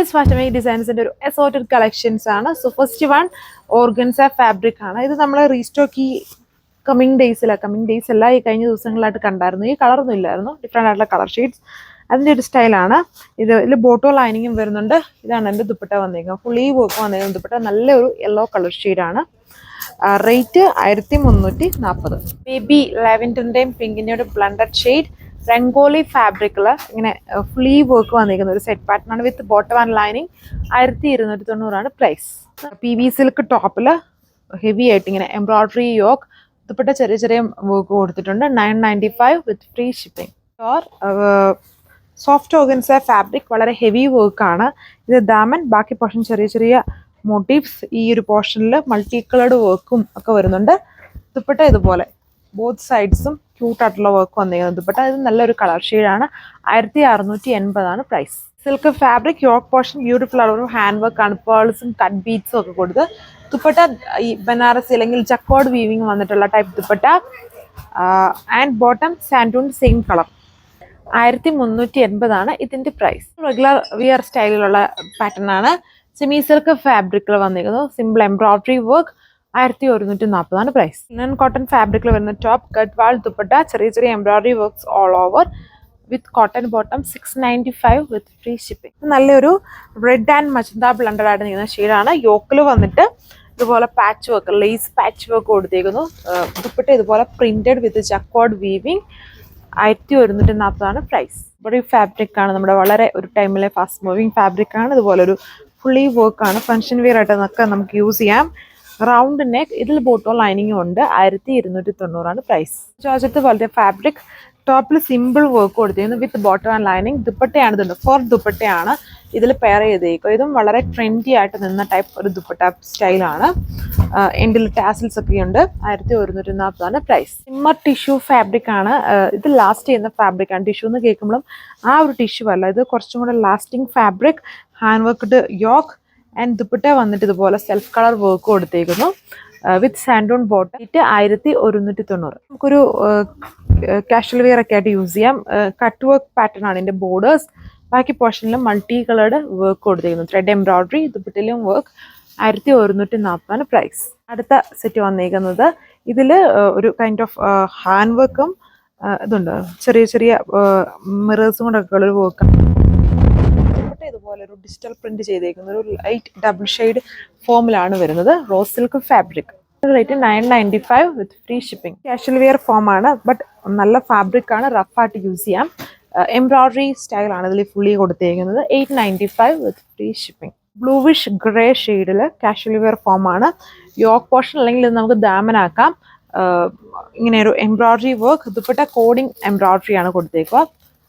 Guys fashion ഡിസൈൻസിന്റെ ഒരു assorted collections ആണ്. So first one organza fabric ആണ്. ഇത് നമ്മൾ റീസ്റ്റോക്ക് കമ്മിങ് ഡേയ്സ് അല്ല, ഈ കഴിഞ്ഞ ദിവസങ്ങളായിട്ട് കണ്ടായിരുന്നു. ഈ കളറൊന്നും ഇല്ലായിരുന്നു, ഡിഫറെൻ്റ് ആയിട്ടുള്ള കളർ ഷെയ്ഡ്സ്. അതിൻ്റെ ഒരു സ്റ്റൈലാണ് ഇതിൽ ബോട്ടോ ലൈനിങ്ങും വരുന്നുണ്ട്. ഇതാണ് എൻ്റെ ദുപ്പട്ട വന്നേക്കുന്നത്, ഫുള്ളി വർക്ക് വന്നേക്കുന്നത്. ദുപ്പട്ട നല്ലൊരു യെല്ലോ കളർ ഷെയ്ഡാണ്. റേറ്റ് 1340. ബേബി ലാവൻഡറിൻ്റെയും പിങ്കിൻ്റെയും ഒരു ബ്ലണ്ടഡ് ഷെയ്ഡ് രംഗോലി ഫാബ്രിക്കിൽ ഇങ്ങനെ ഫുള്ളി വർക്ക് വന്നിരിക്കുന്ന ഒരു സെറ്റ് പാറ്റേൺ ആണ് with bottom and lining. 1290 price. PV silk ടോപ്പിൽ ഹെവി ആയിട്ട് ഇങ്ങനെ എംബ്രോയിഡറി യോക്ക്, ദുപ്പട്ട ചെറിയ ചെറിയ വർക്ക് കൊടുത്തിട്ടുണ്ട്. 995 with free shipping. Soft organza fabric, വളരെ ഹെവി വർക്കാണ്. ഇത് ദാമൻ, ബാക്കി പോർഷൻ ചെറിയ ചെറിയ മോട്ടീവ്സ്. ഈ ഒരു പോർഷനിൽ മൾട്ടി കളേർഡ് വർക്കും ഒക്കെ വരുന്നുണ്ട്. ദുപ്പട്ട ഇതുപോലെ ബോത്ത് സൈഡ്സും ക്യൂട്ടായിട്ടുള്ള വർക്ക് വന്നിരിക്കുന്നത് ദുപ്പട്ട. ഇത് നല്ലൊരു കളർ ഷെയ്ഡാണ്. 1680 price. Silk fabric, yoke portion beautiful ആണ്. ഒരു ഹാൻഡ് വർക്കാണ്, പേൾസും കട്ട് ബീഡ്സും ഒക്കെ കൊടുത്ത്. ദുപ്പട്ട ഈ ബനാറസി അല്ലെങ്കിൽ ജക്കോർഡ് വീവിങ് വന്നിട്ടുള്ള ടൈപ്പ് ദുപ്പട്ട. ആൻഡ് ബോട്ടം സാൻഡൂൺ സെയിം കളർ. 1380 ഇതിൻ്റെ പ്രൈസ്. റെഗുലർ വിയർ സ്റ്റൈലിലുള്ള പാറ്റേൺ ആണ്. സെമി സിൽക്ക് ഫാബ്രിക്കിൽ വന്നിരിക്കുന്നു. Simple embroidery work. 1140 price. Linen cotton ഫാബ്രിക്കിൽ വരുന്ന ടോപ്പ്, കട്ട് വാൾ ദുപ്പട്ട, ചെറിയ ചെറിയ embroidery works all over with cotton bottom. 695 with free shipping. നല്ലൊരു റെഡ് ആൻഡ് മജന്ത ബ്ലണ്ടഡ് ആയിട്ട് നിൽക്കുന്ന ഷെയ്ഡാണ്. യോക്കിൽ വന്നിട്ട് ഇതുപോലെ patch work, lace patch work കൊടുത്തേക്കുന്നു. ദുപ്പട്ട ഇതുപോലെ പ്രിന്റഡ് വിത്ത് ജക്കോർഡ് വീവിങ്. 1140 പ്രൈസ്. ഇവിടെ ഈ ഫാബ്രിക് ആണ് നമ്മുടെ വളരെ ഒരു ടൈമിലെ ഫാസ്റ്റ് മൂവിങ് ഫാബ്രിക് ആണ്. ഇതുപോലൊരു ഫുള്ളി വർക്കാണ്. ഫംഗ്ഷൻ വെയർ ആയിട്ടൊക്കെ നമുക്ക് യൂസ് ചെയ്യാം. റൗണ്ട് നെക്ക്, ഇതിൽ ബോട്ടോ ലൈനിങ്ങും ഉണ്ട്. 1290 പ്രൈസ്. ജോർജറ്റ് പോലത്തെ ഫാബ്രിക്, ടോപ്പിൽ സിമ്പിൾ വർക്ക് കൊടുത്തിരിക്കുന്നു വിത്ത് ബോട്ടോ ആൻഡ് ലൈനിങ്. ദുപ്പട്ടയാണ്, ഇതുണ്ട് ഫോർ ദുപ്പട്ടയാണ് ഇതിൽ പെയർ ചെയ്തേക്കും. ഇതും വളരെ ട്രെൻഡി ആയിട്ട് നിന്ന ടൈപ്പ് ഒരു ദുപ്പട്ട സ്റ്റൈലാണ്. എൻഡിൽ ടാസിൽസ് ഒക്കെ ഉണ്ട്. 1140 പ്രൈസ്. സിമ്മർ ടിഷ്യൂ ഫാബ്രിക് ആണ്. ഇത് ലാസ്റ്റ് ചെയ്യുന്ന ഫാബ്രിക് ആണ്. ടിഷ്യൂ എന്ന് കേൾക്കുമ്പോഴും ആ ഒരു ടിഷ്യൂ അല്ല, ഇത് കുറച്ചും കൂടെ lasting fabric. Hand worked yoke and dupatta വന്നിട്ട് ഇതുപോലെ സെൽഫ് കളർ വർക്ക് കൊടുത്തേക്കുന്നു വിത്ത് സാൻഡൂൺ ബോട്ടം. 1190. നമുക്കൊരു കാഷ്വൽ വെയർ ഒക്കെ ആയിട്ട് യൂസ് ചെയ്യാം. കട്ട് വർക്ക് പാറ്റേൺ ആണ് ഇതിൻ്റെ ബോർഡേഴ്സ്. ബാക്കി പോർഷനിലും മൾട്ടി കളേർഡ് വർക്ക് കൊടുത്തിരിക്കുന്നു. ത്രെഡ് എംബ്രോയിഡറി, ദുപ്പട്ടയിലും വർക്ക്. 1140 പ്രൈസ്. അടുത്ത സെറ്റ് വന്നിരിക്കുന്നത് ഇതിൽ ഒരു കൈൻഡ് ഓഫ് ഹാൻഡ് വർക്കും ഇതുണ്ട്, ചെറിയ ചെറിയ മിറേഴ്സും കൂടെ ഒക്കെ ഉള്ളൊരു വർക്ക്. ഇതുപോലെ ഒരു ഡിജിറ്റൽ പ്രിന്റ് ചെയ്തേക്കുന്ന ഒരു ലൈറ്റ് ഡബിൾ ഷെയ്ഡ് ഫോമിലാണ് വരുന്നത്. Rose silk fabric. Rate 995 with free shipping. Casual wear form ആണ്, ബട്ട് നല്ല ഫാബ്രിക് ആണ്, റഫായിട്ട് യൂസ് ചെയ്യാം. എംബ്രോയിഡറി സ്റ്റൈലാണ് ഇതിൽ ഫുള്ളി കൊടുത്തേക്കുന്നത്. 895 വിത്ത് ഫ്രീ ഷിപ്പിംഗ്. ബ്ലൂവിഷ് ഗ്രേ ഷെയ്ഡിൽ കാഷ്വൽ വെയർ ഫോം ആണ്. യോക്ക് പോർഷൻ അല്ലെങ്കിൽ ഇത് നമുക്ക് ദാമനാക്കാം. ഇങ്ങനെ ഒരു embroidery work. Dupatta coding embroidery ആണ് കൊടുത്തേക്കുക.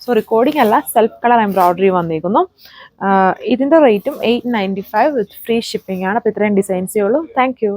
സോറി, കോഡിങ് അല്ല, സെൽഫ് കളർ എംബ്രോയിഡറി വന്നിരിക്കുന്നു. ഇതിൻ്റെ റേറ്റും 895 വിത്ത് ഫ്രീ ഷിപ്പിംഗ് ആണ്. അപ്പോൾ ഇത്രയും ഡിസൈൻസേ ഉള്ളൂ. Thank you.